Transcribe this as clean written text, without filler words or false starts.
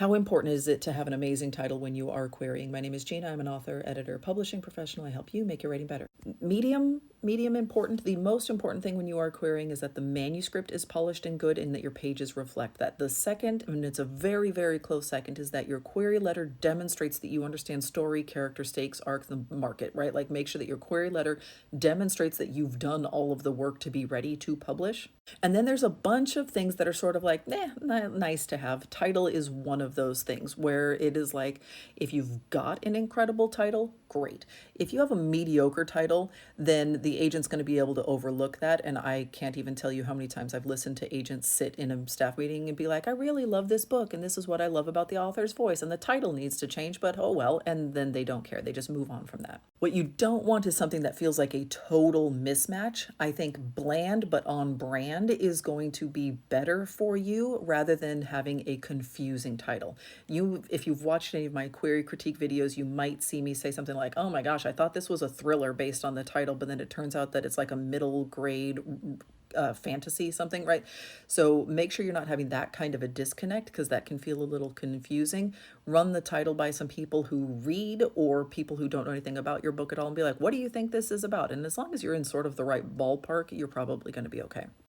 How important is it to have an amazing title when you are querying? My name is Gina. I'm an author, editor, publishing professional. I help you make your writing better. Medium important. The most important thing when you are querying is that the manuscript is polished and good and that your pages reflect that. The second, and it's a very, very close second, is that your query letter demonstrates that you understand story, character, stakes, arc, the market, right? Like make sure that your query letter demonstrates that you've done all of the work to be ready to publish. And then there's a bunch of things that are sort of like, nice to have. Title is one of those things where it is like, if you've got an incredible title, great. If you have a mediocre title, then the agent's going to be able to overlook that. And I can't even tell you how many times I've listened to agents sit in a staff meeting and be like, I really love this book, and this is what I love about the author's voice, and the title needs to change, but oh well. And then they don't care. They just move on from that. What you don't want is something that feels like a total mismatch. I think bland but on brand is going to be better for you rather than having a confusing title. If you've watched any of my query critique videos, you might see me say something like, oh my gosh, I thought this was a thriller based on the title, but then it turns out that it's like a middle grade fantasy something, right? So make sure you're not having that kind of a disconnect because that can feel a little confusing. Run the title by some people who read or people who don't know anything about your book at all and be like, what do you think this is about? And as long as you're in sort of the right ballpark, you're probably going to be okay.